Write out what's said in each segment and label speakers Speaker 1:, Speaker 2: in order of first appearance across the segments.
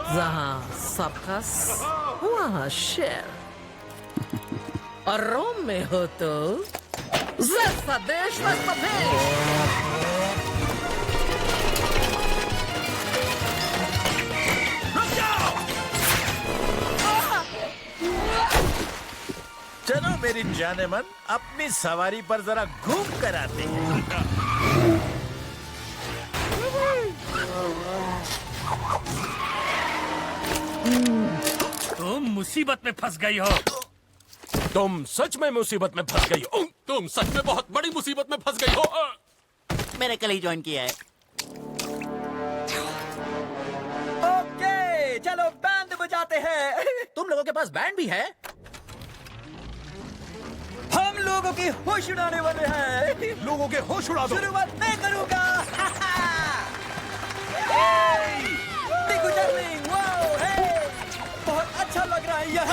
Speaker 1: जहाँ सर्कस वहाँ शेर, और रोम में हो तो जैसा देश वैसा भेष।
Speaker 2: चलो मेरी जाने मन, अपनी सवारी पर जरा घूम कर आते हैं।
Speaker 3: तुम मुसीबत में फंस गई हो।
Speaker 2: तुम सच में मुसीबत में फंस गई हो।
Speaker 4: तुम सच में बहुत बड़ी मुसीबत में फंस गई हो।
Speaker 5: मैंने कल ही ज्वाइन किया है।
Speaker 6: ओके, चलो बैंड बजाते हैं।
Speaker 7: तुम लोगों के पास बैंड भी है?
Speaker 6: हम लोगों की होश उड़ाने वाले हैं।
Speaker 2: लोगों के होश उड़ा दो।
Speaker 6: शुरुआत मैं करूंगा। देखो डार्लिंग, वाओ, हे, बहुत अच्छा लग रहा है यह।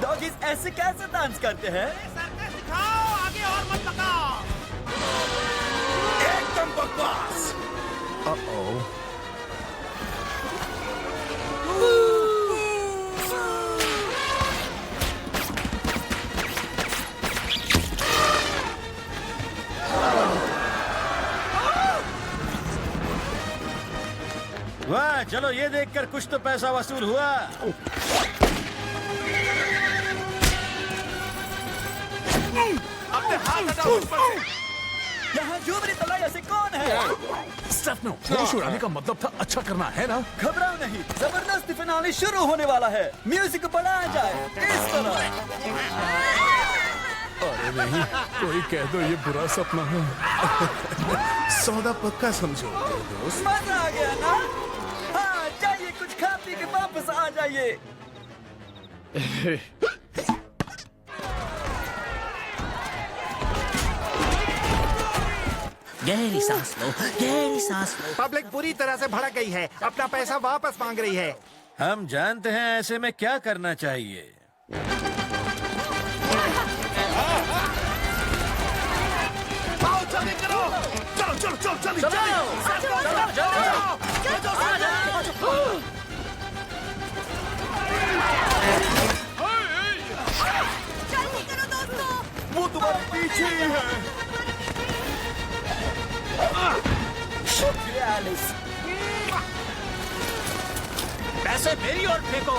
Speaker 6: डॉगीज ऐसे कैसे डांस करते हैं?
Speaker 3: सिखाओ, आगे और मत लगाओ।
Speaker 2: एकदम बकवास।
Speaker 6: वाह, चलो ये देखकर कुछ तो पैसा वसूल हुआ।
Speaker 2: अपने हाथ हटाओ उस पर से।
Speaker 6: यहाँ जुबरी तलाया से कौन है?
Speaker 2: स्टेफनो, होश उड़ाने का मतलब था अच्छा करना, है ना?
Speaker 6: घबराओ नहीं, जबरदस्त फिनाले शुरू होने वाला है। म्यूजिक बढ़ाया जाए इस तरह।
Speaker 2: अरे नहीं, कोई कह दो ये बुरा सपना है। सौदा पक्का समझो दोस्त।
Speaker 6: मजा आ गया ना? हाँ, जाइए कुछ खा पी के वापस आ जाइए।
Speaker 5: गहरी सांस लो, गहरी सांस लो।
Speaker 3: पब्लिक पूरी तरह से भड़क गई है, अपना पैसा वापस मांग रही है।
Speaker 6: हम जानते हैं ऐसे में क्या करना चाहिए।
Speaker 2: चलो चलो चलो चलो वो तुम्हारे पीछे ही है।
Speaker 6: शुक्रिया एलिस।
Speaker 7: पैसे मेरी ओर फेंको।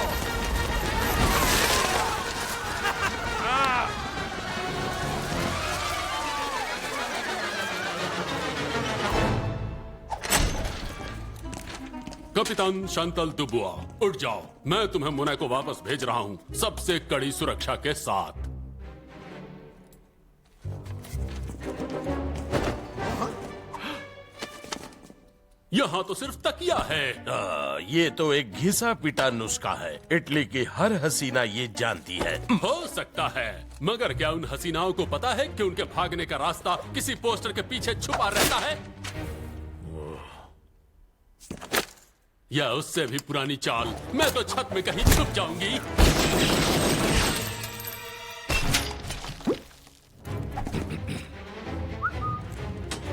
Speaker 4: कपितान शांतल दुबुआ, उठ जाओ। मैं तुम्हें मोनाको वापस भेज रहा हूं, सबसे कड़ी सुरक्षा के साथ। यहाँ तो सिर्फ तकिया है।
Speaker 2: ये तो एक घिसा पिटा नुस्खा है। इटली की हर हसीना ये जानती है।
Speaker 4: हो सकता है, मगर क्या उन हसीनाओं को पता है कि उनके भागने का रास्ता किसी पोस्टर के पीछे छुपा रहता है? या उससे भी पुरानी चाल, मैं तो छत में कहीं छुप जाऊंगी।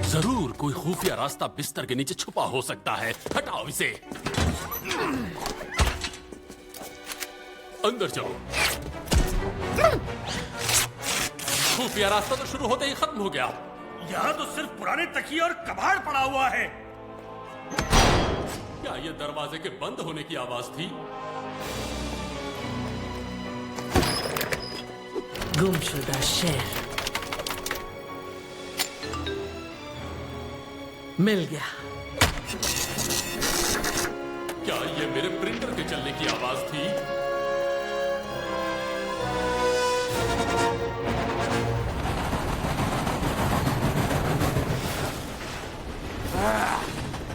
Speaker 4: जरूर कोई खुफिया रास्ता बिस्तर के नीचे छुपा हो सकता है। हटाओ इसे। अंदर जाओ। खुफिया रास्ता तो शुरू होते ही खत्म हो गया।
Speaker 3: यहाँ तो सिर्फ पुराने तकिए और कबाड़ पड़ा हुआ है।
Speaker 4: क्या ये दरवाजे के बंद होने की आवाज थी?
Speaker 1: गुमशुदा शेर मिल गया।
Speaker 4: क्या ये मेरे प्रिंटर के चलने की आवाज थी?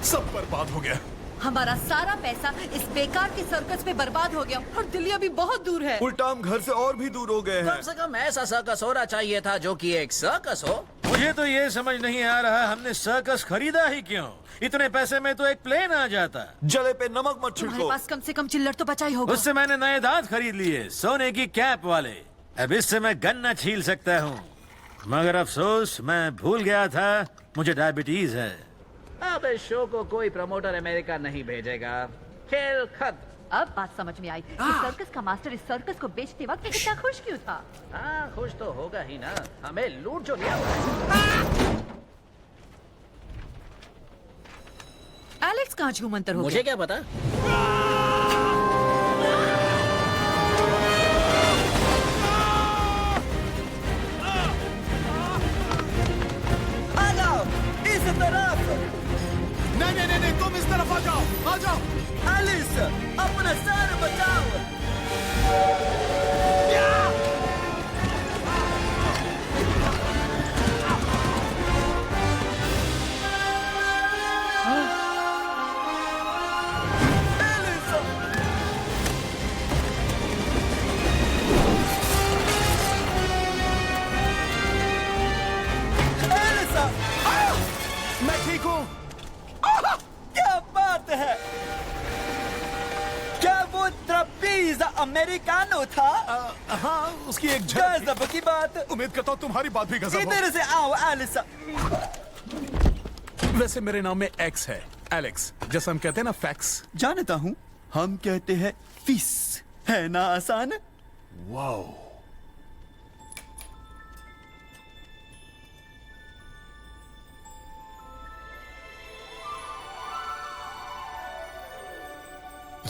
Speaker 2: सब बर्बाद हो गया।
Speaker 8: हमारा सारा पैसा इस बेकार के सर्कस में बर्बाद हो गया और दिल्ली अभी बहुत दूर है।
Speaker 9: उल्टा हम घर से और भी दूर हो गए हैं।
Speaker 7: कम से कम ऐसा सर्कस होना चाहिए था जो कि एक सर्कस हो।
Speaker 6: मुझे तो ये समझ नहीं आ रहा हमने सर्कस खरीदा ही क्यों। इतने पैसे में तो एक प्लेन आ जाता।
Speaker 9: जले पे नमक मत
Speaker 8: तुम्हारे
Speaker 9: छिड़को।
Speaker 8: पास कम से कम चिल्लर तो बचा ही होगा।
Speaker 6: उससे मैंने नए दांत खरीद लिए, सोने की कैप वाले। अब इससे मैं गन्ना छील सकता हूँ।
Speaker 2: मगर अफसोस मैं भूल गया था मुझे डायबिटीज है।
Speaker 7: अब इस शो को कोई प्रमोटर अमेरिका नहीं भेजेगा। खेल खत्म।
Speaker 8: अब बात समझ में आई कि सर्कस का मास्टर इस सर्कस को बेचते वक्त इतना खुश क्यों था।
Speaker 7: हाँ, खुश तो होगा ही ना, हमें लूट जो लिया हुआ है।
Speaker 8: एलेक्स कहाँ छूमंतर हो
Speaker 7: मुझे
Speaker 8: गया?
Speaker 7: क्या पता।
Speaker 6: आ जाओ इस तरफ।
Speaker 9: नहीं तुम इस तरफ आ जाओ।
Speaker 6: एलिस अपना सर बचाओ।
Speaker 9: मैं ठीक हूँ।
Speaker 6: क्या बात है? क्या वो ट्रपीज अमेरिकानो था?
Speaker 9: हाँ, उसकी एक झलक
Speaker 6: गजब की बात।
Speaker 9: उम्मीद करता हूँ तुम्हारी बात भी गजब हो।
Speaker 6: इधर से आओ एलिस।
Speaker 9: वैसे मेरे नाम में एक्स है, एलेक्स, जैसा हम कहते हैं ना फैक्स।
Speaker 6: जानता हूँ, हम कहते हैं फिस, है ना आसान?
Speaker 9: वाओ।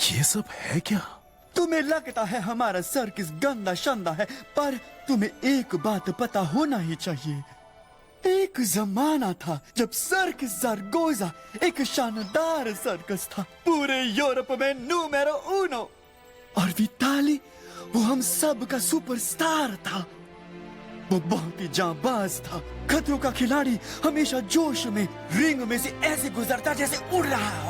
Speaker 9: ये सब है क्या?
Speaker 6: तुम्हें लगता है हमारा सर्कस गंदा शंदा है, पर तुम्हें एक बात पता होना ही चाहिए। एक जमाना था जब सर्कस ज़ारगोज़ा एक शानदार सर्कस था, पूरे यूरोप में नूमेरो उनो। और विटाली वो हम सब का सुपरस्टार था। वो बहुत ही जांबाज था, खतरों का खिलाड़ी, हमेशा जोश में, रिंग में से ऐसे गुजरता जैसे उड़ रहा हो।